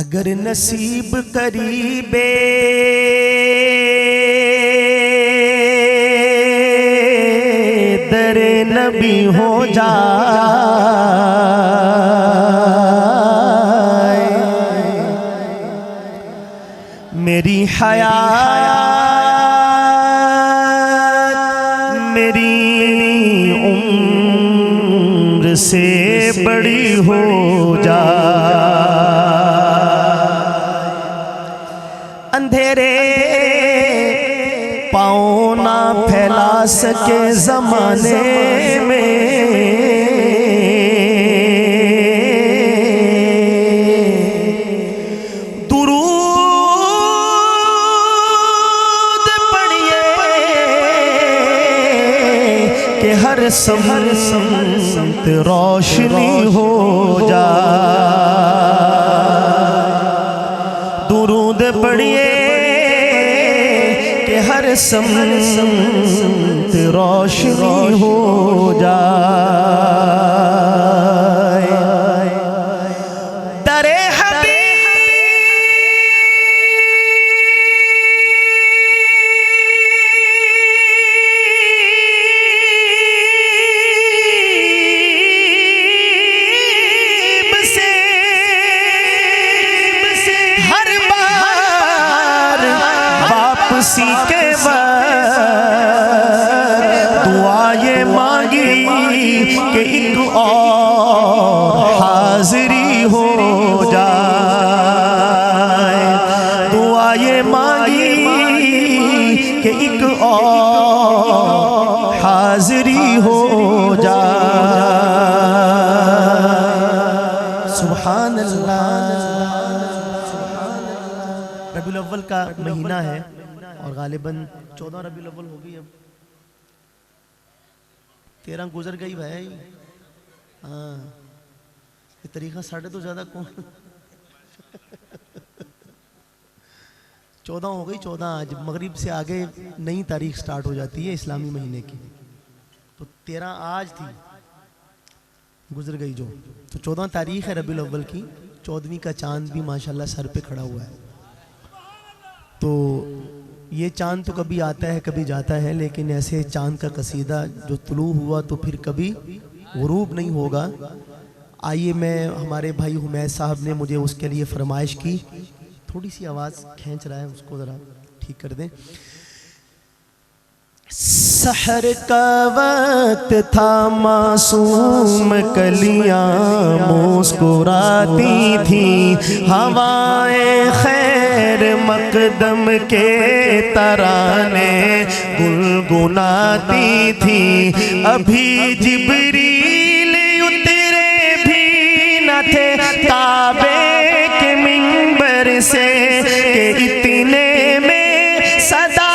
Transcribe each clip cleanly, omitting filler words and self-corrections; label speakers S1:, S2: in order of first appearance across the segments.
S1: अगर नसीब करीबे दर नबी हो जाए, मेरी हयात मेरी उम्र से बड़ी हो जाए, अंधेरे पाँव ना फैला सके ज़माने में, दुरूद पढ़िए कि हर समत रोशनी हो जाए, दुरूद पढ़िए कि हर समत रोशनी हो जाए। दरे हबीब से हर बार वापसी के दुआ ये मांगी कि एक और हाजिरी हो जाए, दुआ ये मांगी कि एक और हाजिरी हो जाए। सुभान अल्लाह। रबीउल अव्वल का महीना है और गालिबन 14 रबीउल अव्वल होगी, अब 13 गुजर गई भाई। हाँ, ये तरीका साढ़े तो ज़्यादा कौन 14 हो गई, 14 आज मगरिब से आगे नई तारीख स्टार्ट हो जाती है इस्लामी महीने की, तो 13 आज थी गुजर गई जो, तो 14 तारीख है रबीउल अव्वल की। 14वीं का चांद भी माशाल्लाह सर पे खड़ा हुआ है। तो ये चांद तो कभी आता है कभी जाता है, लेकिन ऐसे चांद का कसीदा जो तुलू हुआ तो फिर कभी गुरूब नहीं होगा। आइए, मैं हमारे भाई हुमैद साहब ने मुझे उसके लिए फरमाइश की, थोड़ी सी आवाज़ खींच रहा है, उसको ज़रा ठीक कर दें। सहर का वक्त था, मासूम कलियां मुस्कुराती थी, हवाएं खैर मकदम के तराने गुनगुनाती थी। अभी जिब्रील उतरे भी न थे काबे के मिंबर से कि इतने में सदा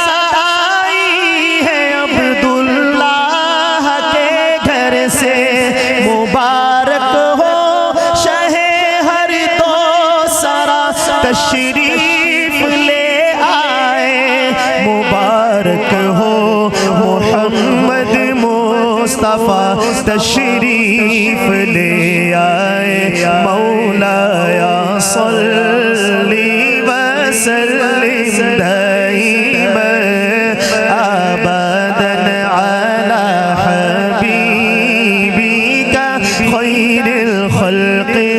S1: तशरीफ ले आए, मुबारक हो मोहम्मद मुस्तफ़ा तशरीफ ले आए। मौलाया सल्ली व सल्लिम दाइमन अबदन अला हबीबिका खैरिल खल्क़ि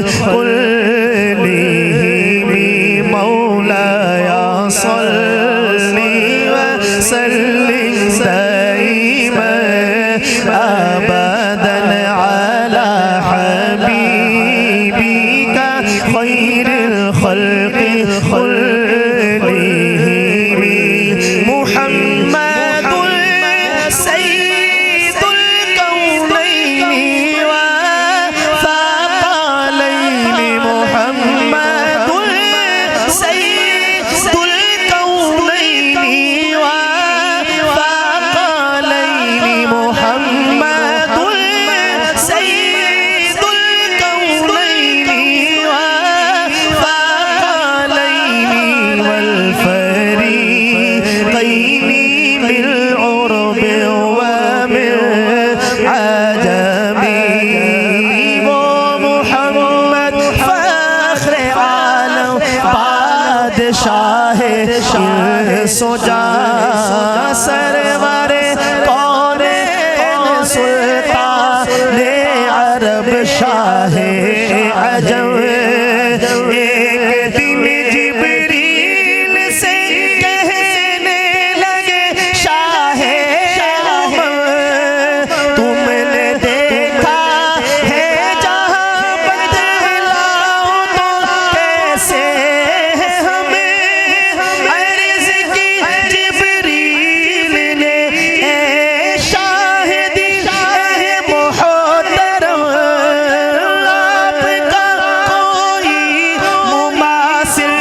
S2: सो जा सरवारे कौने सुल्तान अरब शाहे अजब। एक दिन जिब्रील से कहने लगे शाहे तुमने देखा है जहाँ बदलाओ तो कैसे हमें अर्ज़ की जिब्रील ने ए शाहिदी ए मोहतरम आपका कोई मुमासिल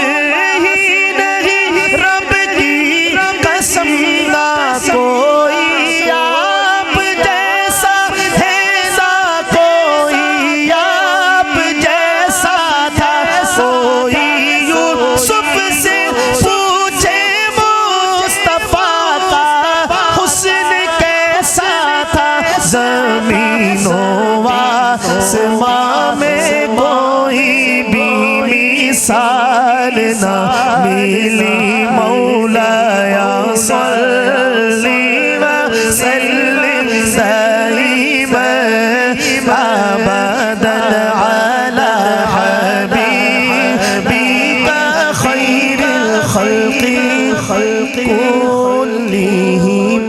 S2: ही नहीं रब की कसम ना कोई आप जैसा है ना कोई आप जैसा था कोई यूसुफ से पूछे मुस्तफा का हुस्न कैसा था ज़मीनों आसमां में कोई भी मिसाल ना मिली मौलाया सल्ली व सल्लिम दाइमन अबदन अला हबीबिका खैरिल खल्क़ि कुल्लिहिम।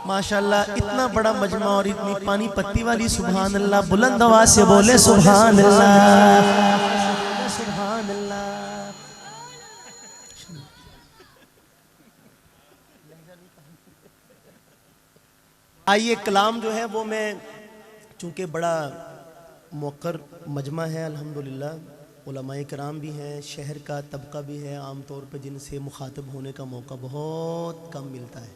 S1: माशाल्लाह, इतना बड़ा मजमा और इतनी पानी पत्ती वाली, सुभान अल्लाह। बुलंद आवाज से बोले सुभान अल्लाह, सुभान अल्लाह। आइए, कलाम जो है वो मैं, चूँकि बड़ा मौक़र मजमा है अल्हम्दुलिल्लाह, उलमाए किराम भी हैं, शहर का तबका भी है, आम तौर पे जिनसे मुखातब होने का मौका बहुत कम मिलता है।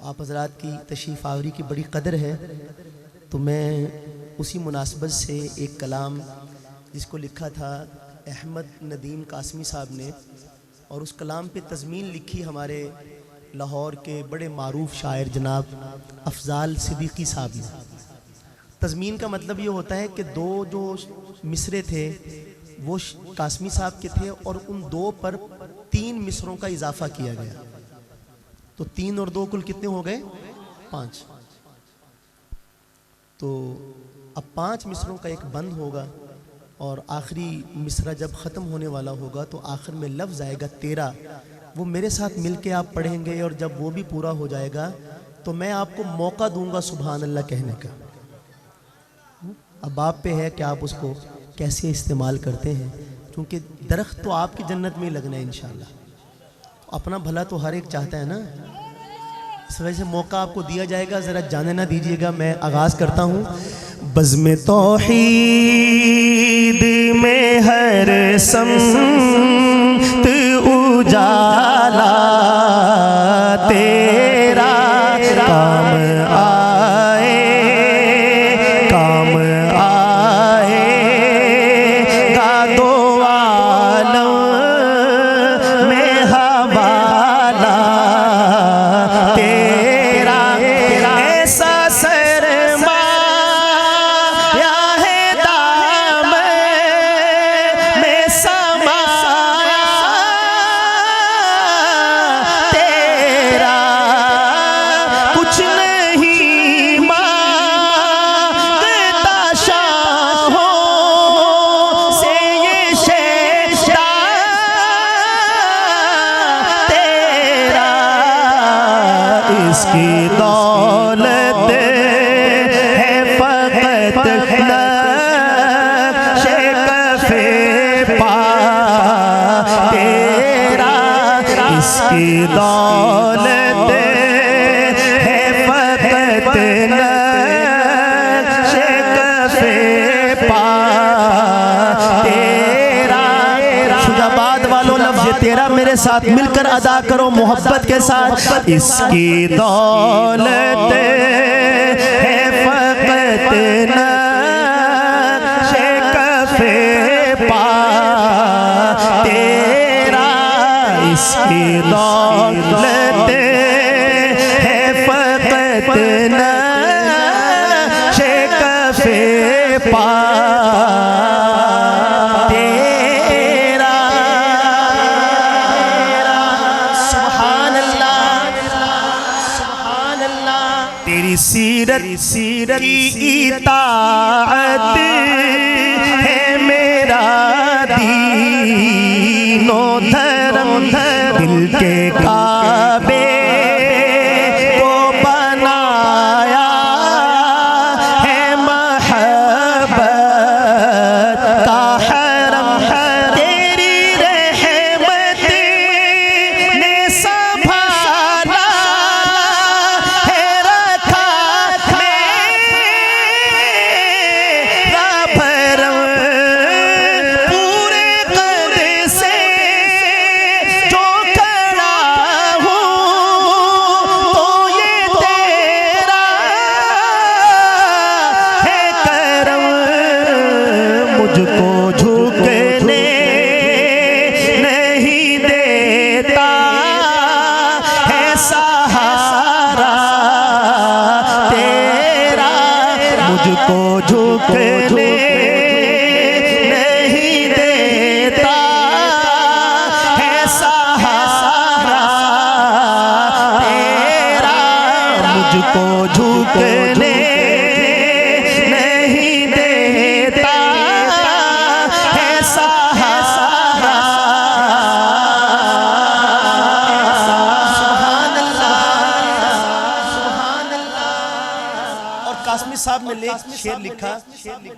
S1: आप हज़रात की तशरीफ़ आवरी की बड़ी कदर है, तो मैं उसी मुनासबत से एक कलाम जिसको लिखा था अहमद नदीम कासमी साहब ने, और उस कलाम पे तज़मीन लिखी हमारे लाहौर के बड़े मारूफ शायर जनाब अफ़ज़ाल सिद्दीकी साहब ने। तज़मीन का मतलब ये होता है कि दो जो मिसरे थे वो कासमी साहब के थे, और उन दो पर 3 मिसरों का इजाफ़ा किया गया, तो 3 और 2 कुल कितने हो गए? 5। तो अब 5 मिसरों का एक बंद होगा, और आखिरी मिसरा जब ख़त्म होने वाला होगा तो आखिर में लफ्ज़ आएगा 13, वो मेरे साथ मिल के आप पढ़ेंगे, और जब वो भी पूरा हो जाएगा तो मैं आपको मौका दूंगा सुभान अल्लाह कहने का। अब आप पे है कि आप उसको कैसे इस्तेमाल करते हैं, क्योंकि दरख्त तो आपकी जन्नत में ही लगना है इंशाअल्लाह। अपना भला तो हर एक चाहता है ना, इस वजह से मौका आपको दिया जाएगा, ज़रा जाने ना दीजिएगा। मैं आगाज़ करता हूँ।
S2: बज़्म तौहीद में हर समत उजाला तेरा काम आए, काम आएगा दो आलम में हवाला तेरा ऐसा सरमाया है दामन में समाया तेरा कुछ नहीं मांगता शाहों से ये शेषा तेरा इसकी दौलत है फकत नक्शे कफ़े पा तेरा इसकी दौलत है फकत नक्शे कफ़े पा तेरा। शुजाबाद वालों लफ्ज़ तेरा मेरे साथ मिलकर अदा करो मोहब्बत के साथ। इसकी दौलत है फकत नक्शे कफ़े पा तेरा इसकी दौलत है फकत नक्शे कफ़े पा तेरी सीरत की इताअत है मेरा दीनो धर्म, दिल के काबे को बनाया है महब्बत का हरम। तेरी रहमत ने संभाला है, रखा मेरा भरम। पूरे कद से जो खड़ा हूँ तो ये तेरा है करम। मुझको झुकने नहीं देता है सहारा तेरा, मुझको झुकने नहीं देता है सहारा तेरा, मुझको झुकने नहीं देता है सहारा।
S1: और कासमी साहब ने शेर लिखा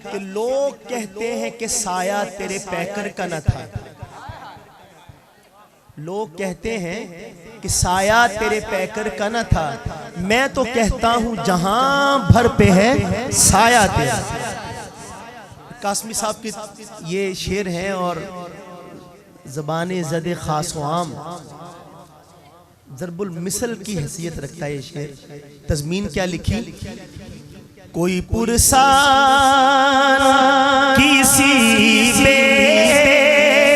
S1: कि लोग कहते हैं कि साया तेरे पैकर का न था। लोग कहते हैं कि साया तेरे पैकर का न था, मैं तो कहता हूं जहां भर पे है साया तेरा। कासमी साहब की ये शेर है और ज़बान ज़द खास व आम ज़रबुल मिसल की हैसियत रखता है ये शेर। तज़मीन क्या लिखी? कोई पुरसान किसी बेकसो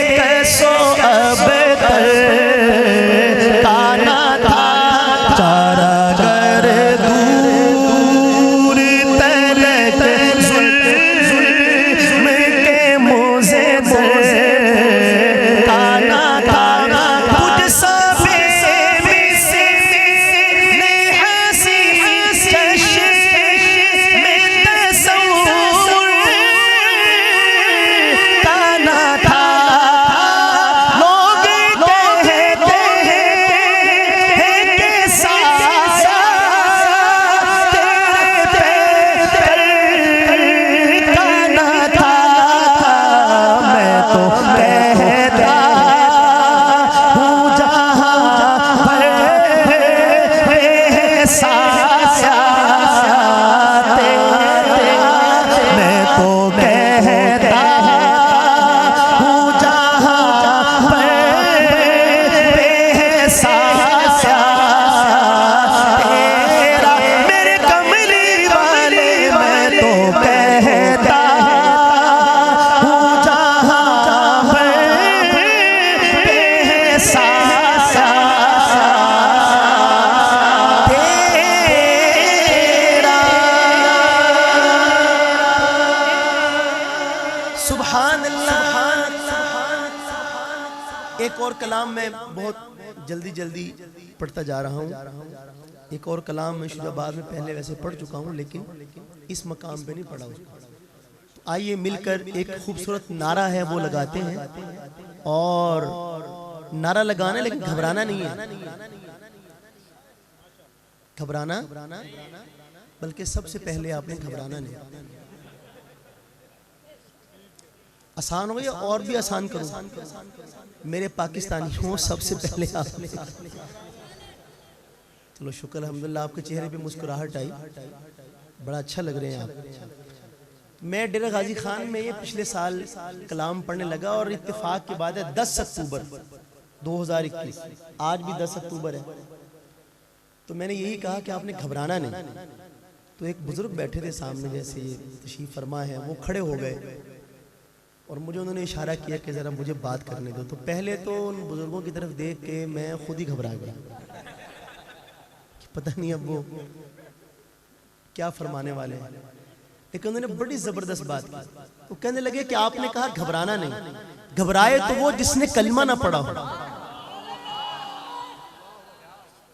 S1: अब तक काना था, चारा गर दूर तलक जुल्म के मोज़े काना था। कुछ सबे से ने हंसी चश्मे तसव्वुर काना था। लोग कहते हैं कि साया तेरे पैकर का न था, मैं तो कहता हूँ जहाँ पर है साया तेरा, मैं तो कहता हूँ जहाँ पर है साया तेरा। मेरे कमली वाले मैं तो कहता हूँ जहाँ पर है साया तेरा। सुभान अल्लाह। एक और कलाम मैं बहुत जल्दी पढ़ता जा रहा हूँ। एक और कलाम मैं शुजाबाद में पहले वैसे पढ़ चुका हूँ, लेकिन इस मकाम पे नहीं पढ़ा उसको। तो आइए मिलकर एक खूबसूरत नारा है वो लगाते हैं। और नारा लगाना लेकिन घबराना नहीं है, घबराना बल्कि सबसे पहले आपने घबराना नहीं। आसान हो या और भी आसान करूं? मेरे पाकिस्तानियों सबसे पहले आपने, चलो शुक्र अल्हम्दुलिल्लाह आपके चेहरे पे मुस्कुराहट आई, बड़ा अच्छा लग रहे हैं आप। मैं डेरा गाजी खान में ये पिछले साल कलाम पढ़ने लगा और इत्तेफाक की बात है 10 अक्टूबर 2021, आज भी 10 अक्टूबर है। तो मैंने यही कहा कि आपने घबराना नहीं। तो एक बुजुर्ग बैठे थे सामने, जैसे ये तशरीफ फरमा है, वो खड़े हो गए और मुझे उन्होंने इशारा किया कि ज़रा मुझे बात करने दो। तो पहले तो उन बुजुर्गों की तरफ देख के मैं खुद ही घबरा गया कि पता नहीं अब वो क्या फरमाने वाले हैं। लेकिन उन्होंने बड़ी ज़बरदस्त बात की। तो कहने लगे कि आपने कहा घबराना नहीं, घबराए तो वो जिसने कलमा ना पढ़ा हो।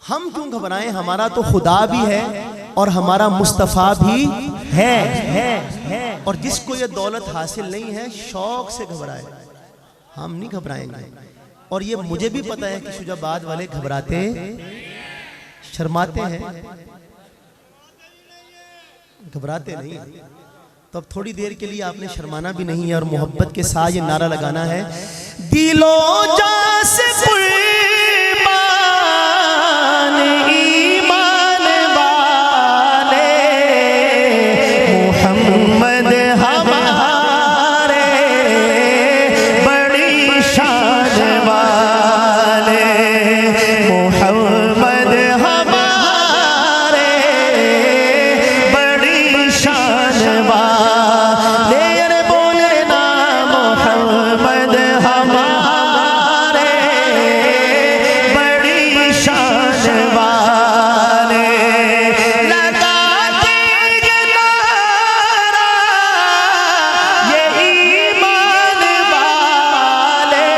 S1: हम क्यों घबराएं, हमारा तो खुदा भी है और हमारा मुस्तफ़ा भी है। और जिसको ये दौलत हासिल नहीं है शौक से घबराए, हम नहीं घबराएंगे। और ये मुझे भी पता है कि शुजाबाद वाले घबराते शर्माते हैं, घबराते नहीं। तो अब थोड़ी देर के लिए आपने शर्माना भी नहीं है और मोहब्बत के साथ ये नारा लगाना है, दिलो जान से कुर्बान ईमान वाले मोहम्मद हमारे बड़ी शान वाले, मोहम्मद हमारे बड़ी शान वाले, अरे बोले ना मोहम्मद हमारे बड़ी शान वाले, लगा देंगे नारा ये ईमान वाले,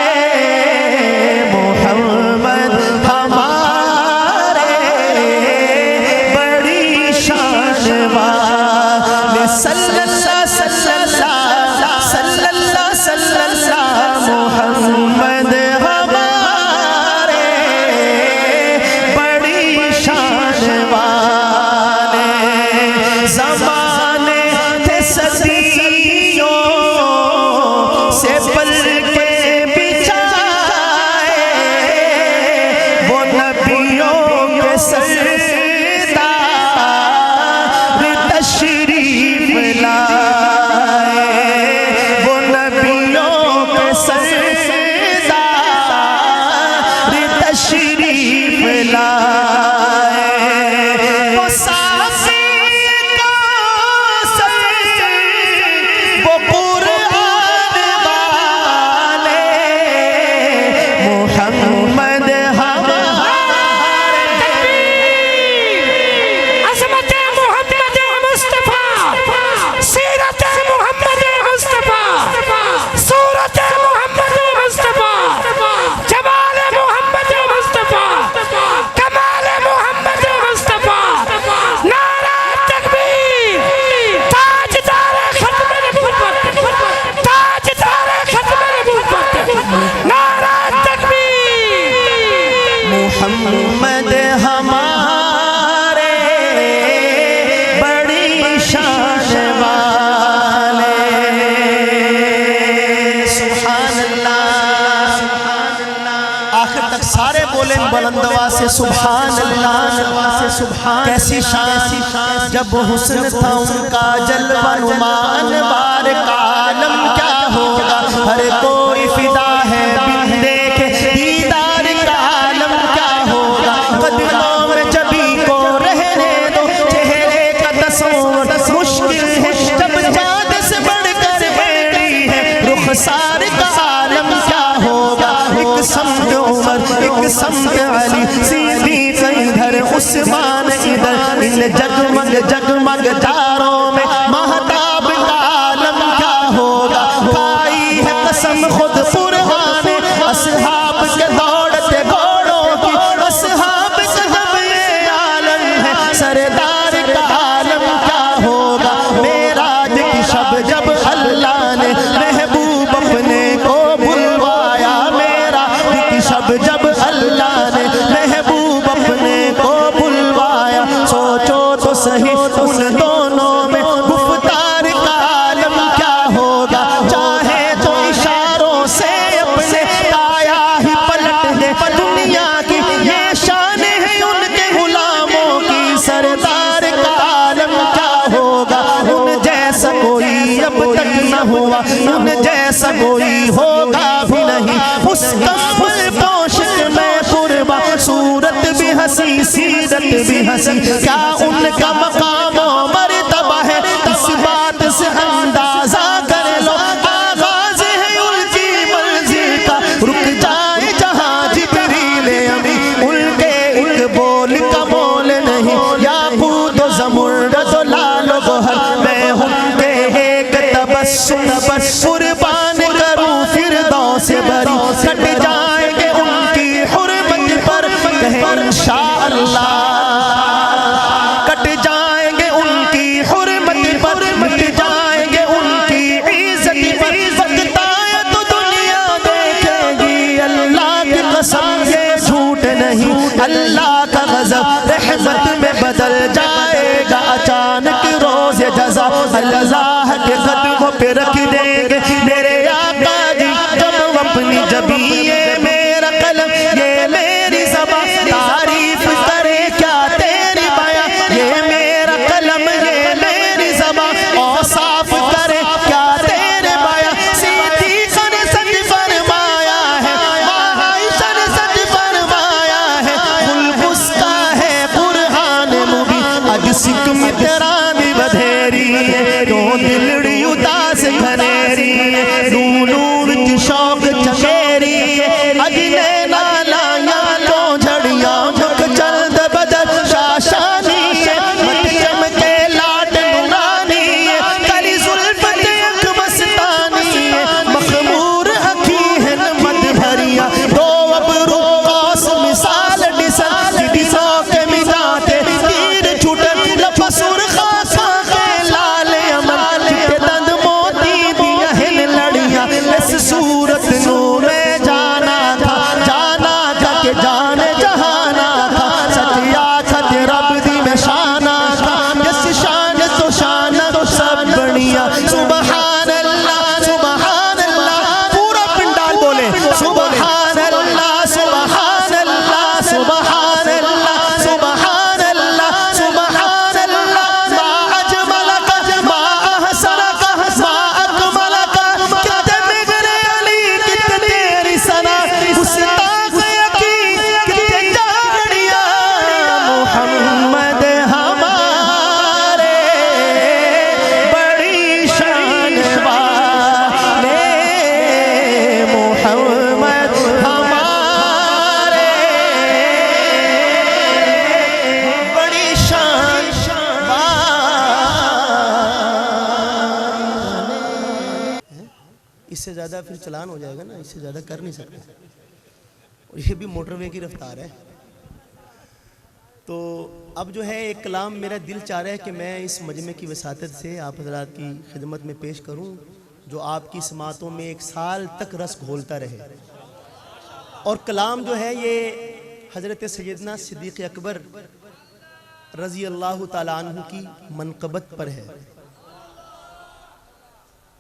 S1: मोहम्मद हमारे बड़ी शान वाले, सल्लल्लाहु सल्लल्लाहु मोहम्मद हमारे बड़ी शान वाले, ज़माने थे सदियों से पल के बिछाए, वो नबियों के सरदार तशरीफ लाए, वो नबियों के सरदार तशरीफ लाए, वो साफ़ी कौसर वो कुरान वाले, मोहम्मद
S3: अज़मत मोहम्मद मुस्तफ़ा, सीरत मोहम्मद मुस्तफ़ा, सूरत मोहम्मद मुस्तफ़ा, जमाल मोहम्मद मुस्तफ़ा, कमाल मोहम्मद मुस्तफ़ा, नारा तकबीर, ताजदार खत्म नबूवत, ताजदार खत्म नबूवत, नारा तकबीर।
S1: मोहम्मद हमारे बड़ी शान वाले, सुभान अल्लाह। आखिर तक सारे बोले बुलंद आवाज़ से सुभान अल्लाह। कैसी शान जब हुस्न था उनका जलवा नुमान, बार का आलम क्या होगा, हर कोई फिदा है बिन देखे दीदार का आलम क्या होगा, कदमों में जबी को रहने दो, चेहरे का तस्वीर मुश्किल है जब चाँद से बढ़कर बड़ी है, रुखसार का आलम क्या होगा, एक समत उमर एक समत अली, सीधी इधर उस्मान इधर, इन जगमग जगमग तारों में महताब का आलम क्या होगा, खाई है कसम खुद कुरान असहाब के दौड़ते घोड़ों की, असहाब कदम ये आलम है, सरदार का आलम क्या होगा, मेराज की शब जब अल्लाह ने महबूब अपने को बुलवाया, मेराज की शब जब अल्लाह ने महबूब अपने को बुलवाया, सोचो तो सही उन दोनों में गुफ्तार का आलम क्या होगा, चाहे तो इशारों से अपने काया ही पलट दे दुनिया की, ये शान है उनके गुलामों की, सरदार का आलम क्या होगा, उन जैसा कोई अब तक न हुआ, उन जैसा कोई होगा भी नहीं, उसका पोश में कुर्बा, सूरत भी हंसी सीरत भी हंसी, क्या उनका मकाम मर्तबा है, इस बात से अंदाजा कर लो, आगाज है उनकी मंजिल का, रुक जाए जहाँ जिब्रील अमी, उनके एक बोल का मोल नहीं, याकूत ज़मुर्द लाल गोहर, मैं उनके एक तबस्सुम बस कुर्बान करूं फिरदौस से बरी, कट जाएंगे उनकी हुर्मत पर कहे इंशाअल्लाह, कट जाए
S2: अल्लाह के कदमों पे रख देंगे मेरे आका जी जब अपनी जबी ये मेरा कलम ये मेरी ज़बान तारीफ करे क्या तेरी बयां ये मेरा कलम ये मेरी ज़बान और साफ करे क्या तेरे बयां सिद्दीक़ ने सच फरमाया है आयशा ने सच फरमाया है खुल्क़ उसका है कुरान मुबीन अज सिक मित्रा दी बधेरी क्यों दिलड़ी उदास घनेरी नूनू विच शौक चंगेरी अज नैना लाया तो झड़िया मुख चंद बदल शाशानी मत चमके लाट नूरानी कली जुल्फ देख मस्तानी मखमूर हकी है मत भरिया दो अबरू कौस मिसाल डिसल दिसों के मिजाते तीर छूटे लफसुर खासा के लाल अमल के दंद मोती दिया हिल लड़ियां इस सूरत नू में जाना था के जाने जहाना था सतिया खत रब दी में शाना था जिस शान तो सब बढ़िया सुबहान अल्लाह पूरा पिंडाल बोले सुबहान अल्लाह सुबहान अल्लाह सुबहान अल्लाह सुबहान अल्लाह सुबहान अल्लाह मा अजमलका मा अहसनका मा अकमलका कितने मेरे अली कितने तेरी सना मुस्ताक यकीन कितने जाड़िया मोहम्मद हमारे बड़ी शान वाले मोहम्मद हमारे बड़ी शान
S1: इससे ज़्यादा फिर चलान हो जाएगा ना, इससे ज़्यादा कर नहीं सकते। और ये भी मोटरवे की रफ्तार है। तो अब जो है एक कलाम मेरा दिल चाह रहा है कि मैं इस मजमे की वसातत से आप हज़रात की खिदमत में पेश करूं, जो आपकी समातों में 1 साल तक रस घोलता रहे। और कलाम जो है ये हज़रत सैयदना सिद्दीक़ अकबर रज़ी अल्लाह ताला अन्हु की मनक़बत पर है।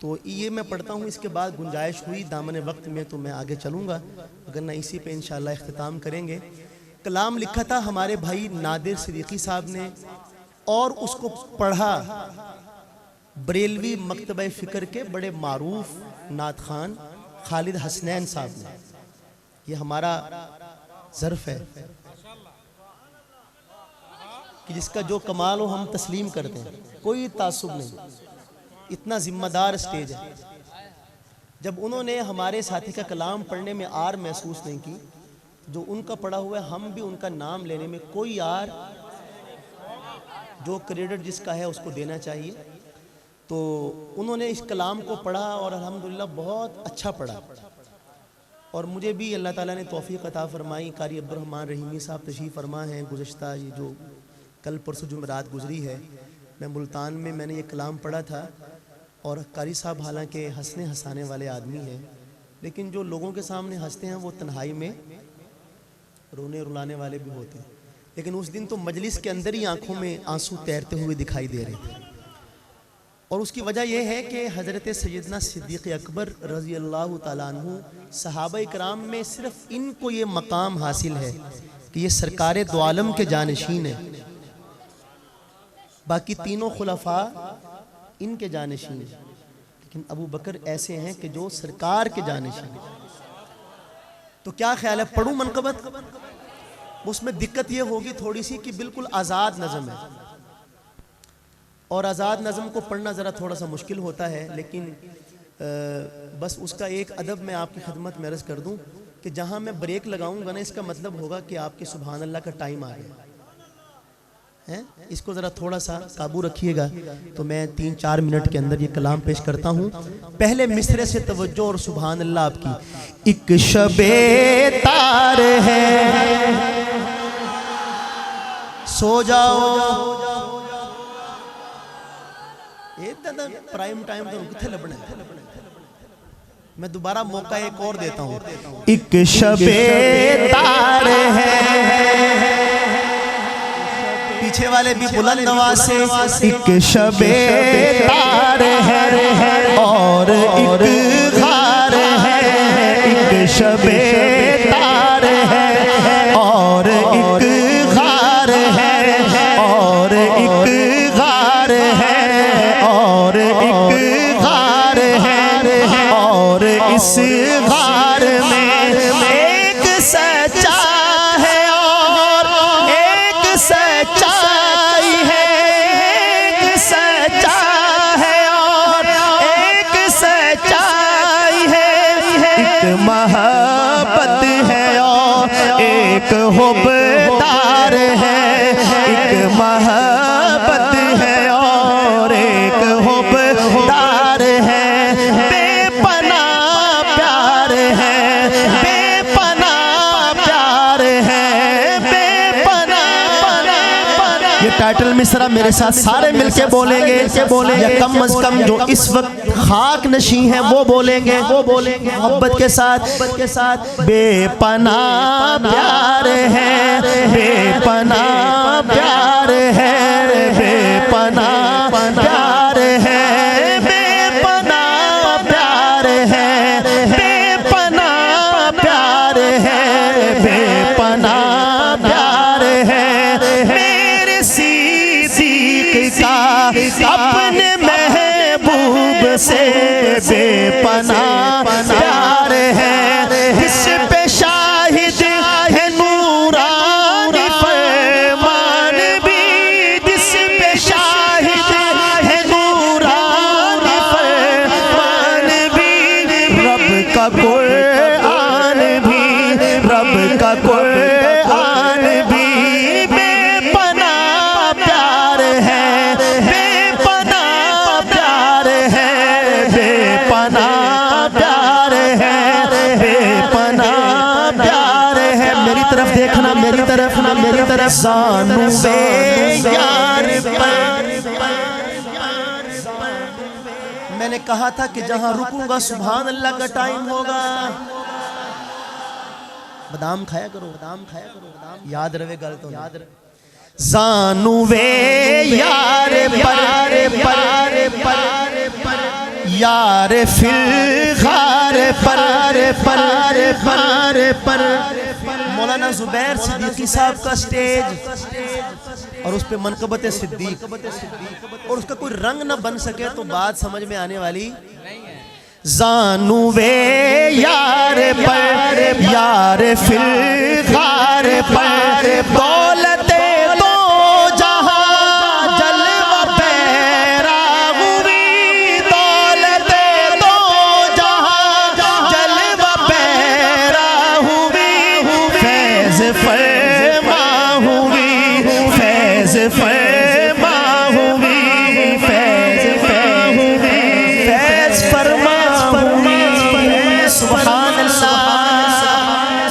S1: तो ये मैं पढ़ता हूँ, इसके बाद गुंजाइश हुई दामन वक्त में तो मैं आगे चलूँगा, अगर ना इसी पे इंशाअल्लाह इख्तिताम करेंगे। कलाम लिखा था हमारे भाई नादिर सिद्दीकी साहब ने और उसको पढ़ा बरेलवी मकतबा फ़िक्र के बड़े मारूफ नात खान खालिद हसनैन साहब ने। ये हमारा ज़र्फ़ है कि जिसका जो कमाल हो हम तस्लीम करते हैं, कोई तासुब नहीं, इतना ज़िम्मेदार स्टेज है। जब उन्होंने हमारे साथी का कलाम पढ़ने में आर महसूस नहीं की, जो उनका पढ़ा हुआ है हम भी उनका नाम लेने में कोई आर, जो क्रेडिट जिसका है उसको देना चाहिए। तो उन्होंने इस कलाम को पढ़ा और अल्हम्दुलिल्लाह बहुत अच्छा पढ़ा। और मुझे भी अल्लाह ताला ने तौफीक अता फरमाई। कारी अब्दुर्रहमान रहीमी साहब तशरीफ़ फरमा हैं। गुज़श्ता ये जो कल परसों जुमेरात गुजरी है, मैं मुल्तान में मैंने ये कलाम पढ़ा था। और कारी साहब हालांकि हंसने हंसाने वाले आदमी हैं, लेकिन जो लोगों के सामने हंसते हैं वो तन्हाई में रोने रुलाने वाले भी होते हैं। लेकिन उस दिन तो मजलिस के अंदर ही आंखों में आंसू तैरते हुए दिखाई दे रहे थे। और उसकी वजह यह है कि हज़रत सैयदना सिद्दीक़ अकबर रज़ी अल्लाह ताला अन्हु सहाबा इकराम में सिर्फ इनको ये मकाम हासिल है कि ये सरकार दो आलम के जानशीन है। बाकी तीनों खुलफा इनके जानशीन हैं, लेकिन अबू बकर ऐसे हैं कि जो सरकार के जानशीन हैं। तो क्या ख्याल है, पढ़ूं मनक़बत? उसमें दिक्कत ये होगी थोड़ी सी कि बिल्कुल आज़ाद नज़म है, और आज़ाद नज़म को पढ़ना ज़रा थोड़ा सा मुश्किल होता है। लेकिन बस उसका एक अदब मैं आपकी खिदमत में अर्ज़ कर दूं कि जहाँ मैं ब्रेक लगाऊंगा ना, इसका मतलब होगा कि आपके सुभान अल्लाह का टाइम आ गया है। इसको ज़रा थोड़ा सा काबू रखिएगा। तो मैं 3-4 मिनट के अंदर ये कलाम पेश करता हूँ। पहले मिसरे से तवज्जो और सुभान अल्लाह आपकी।
S2: एक शबे तार है
S1: सो जाओ, प्राइम टाइम तो कितने लबना है। मैं दोबारा मौका एक और देता हूँ।
S2: एक शबे तार है
S1: पीछे वाले भी बुलंद आवाज से।
S2: एक शबे तार है और एक खार है, एक शबे तार है और एक खार है और एक खार है और एक खार है और इस खार में एक सच्चा है और एक सच्चाई है, एक सच्चा है और एक सच्चाई है, एक मोहब्बत है और एक हुब्बदार है, एक मोहब्बत है और एक हुब्बदार है, बेपनाह प्यार है, बेपनाह प्यार है, बेपनाह। ये टाइटल मिसरा मेरे साथ सारे मिलके बोलेंगे, या कम अज कम जो इस वक्त खाक नशी हैं वो बोलेंगे, मोहब्बत के साथ। बेपनाह प्यार है, बेपनाह प्यार है, बेपनाह प्यार है, बेपनाह प्यार है, बेपनाह प्यार है, बेपनाह प्यार है। मेरे सिद्दीक़ का अपने महबूब से बेपनाह प्यार है, जिस पे शाहिद है नूरानी फरमान भी, जिस पे शाहिद है नूरानी फरमान भी, रब का कुरान भी, रब का कुरान भी बेपनाह प्यार है, बेपनाह प्यार है, बेपनाह प्यार है, बेपनाह प्यार है। मेरी तरफ देखना, मेरी तरफ ना, मेरी तरफ। जानू बे यार पर मैंने कहा था कि जहां रुकूंगा सुभान अल्लाह का टाइम होगा। बादाम खाया करो, बादाम खाया करो, बादाम याद रहे गल तो याद रहे। जानू वे यार पर यार फिलहार पर मौलाना जुबैर सिद्दीकी साहब का स्टेज और उस पे मनकबत सिद्दीक और उसका कोई रंग न बन सके तो बात समझ में आने वाली जानू वे यार पर यार फिलहार पर दौलते तो जहां जलवा पैरा हुई, दौलते तो जहां जलवा पैरा हुई, फैज़ फरमा हुई, फैज़ फरमा हुई, फैज़ फरमा हुई। सुभान अल्लाह,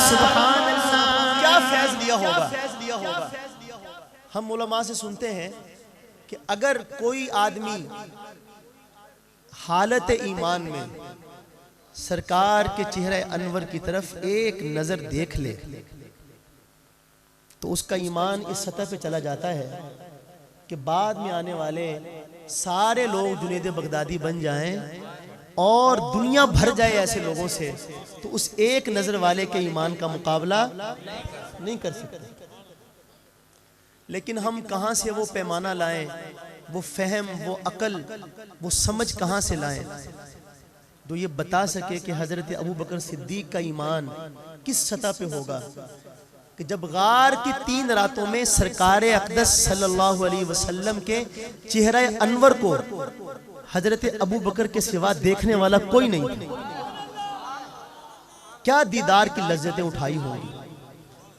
S2: सुभान अल्लाह। क्या फैज़ दिया होगा। हम उलमा से सुनते हैं कि अगर कोई आदमी हालत ईमान में सरकार के चेहरे अनवर की तरफ एक नजर देख ले तो उसका ईमान इस सतह पे चला जाता है कि बाद में आने वाले सारे लोग जुनैद बगदादी बन जाएं और दुनिया भर जाए ऐसे लोगों से, तो उस एक नजर वाले के ईमान का मुकाबला नहीं कर सकते। लेकिन हम कहां से वो पैमाना लाएं, वो फहम, वो अकल, वो समझ कहां से लाएं जो ये बता सके कि हजरत अबू बकर सिद्दीक का ईमान किस सतह पे होगा कि जब गार की 3 रातों में सरकार अक़दस सल्लल्लाहु अलैहि वसल्लम के चेहरे अनवर को हजरत अबू बकर के सिवा देखने वाला कोई नहीं था। क्या दीदार की लज्जतें उठाई होंगी।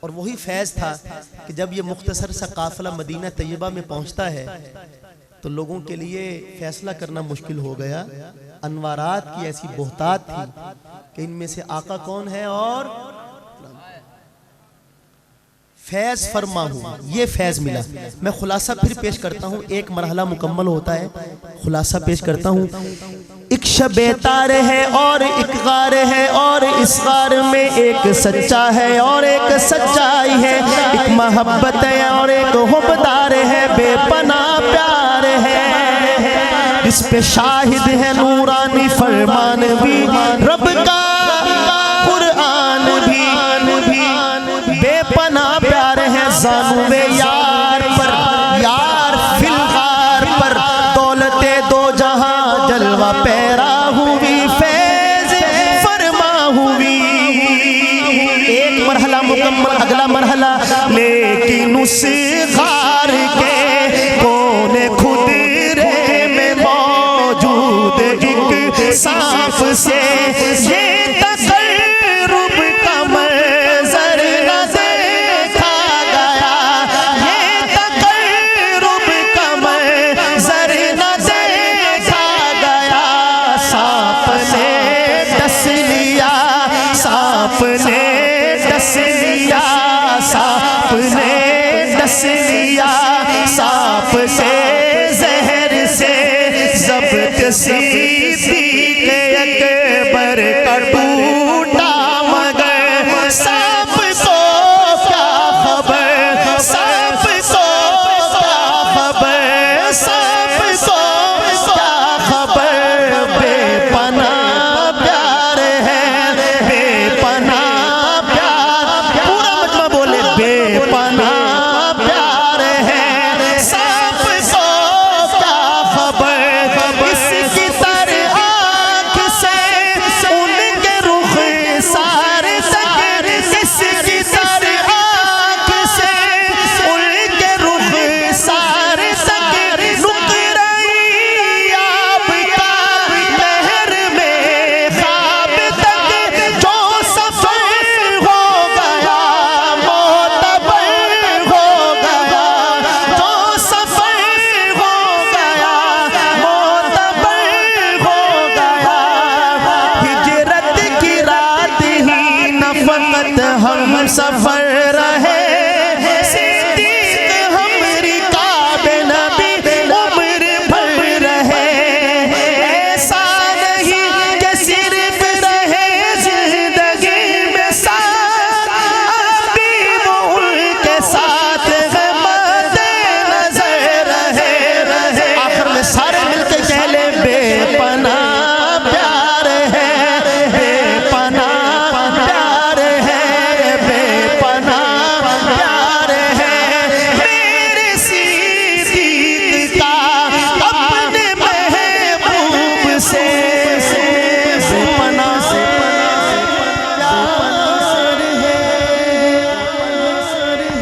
S2: और वही फैज़ था कि जब ये मुख्तसर सा काफिला मदीना तैयबा में पहुंचता है तो लोगों के लिए फैसला करना मुश्किल हो गया। अनवारात की ऐसी बोहतात थी कि इनमें से आका कौन है और फैज़ फरमा हूँ, ये फैज़ मिला। मैं खुलासा फिर पेश करता हूँ, एक मरहला मुकम्मल होता है, खुलासा पेश करता हूँ। एक शबे तार है और एक गार है, और इस गार में एक सच्चा है और एक सच्चाई है, एक मोहब्बत है और एक हुब्बदार है, बेपनाह प्यार है। इस पे शाहिद है नूरानी फरमान भी, रब का कुरान भी, बेपनाह प्यार है ज़ानुए यार पर, यार फिलहार पर, दौलते दो जहां जलवा पैरा हुई, फैज़ फरमा हुई। एक मरहला मुकम्मल, अगला मरहला, लेकिन उस गार के कोने खुद रे में मौजूद एक सांप से ये तकर्रुब का मंज़र न देखा गया, ये तकर्रुब का मंज़र न देखा गया। सांप ने डस लिया, सांप ने डस लिया, सांप ने डस लिया, सांप से जहर से ज़ब्त सिद्दीक़ अकबर का टूटा, मगर सांप को क्या खबर, सांप को क्या खबर, सांप को क्या खबर। बेपनाह प्यार है, बेपनाह प्यार, पूरा मजमा बोले, बेपनाह प्यार है, सांप को क्या खबर। इसकी तरह आँख से उनके रुख सारे तक, इसकी तरह आँख से उनके रुख सारे तक, नुकराई आपका लहर में ख्वाब तक, जो सफर हो गया मोतबर हो गया, जो सफर हो गया मोतबर हो गया। हिजरत की रात ही न फकत हम सफर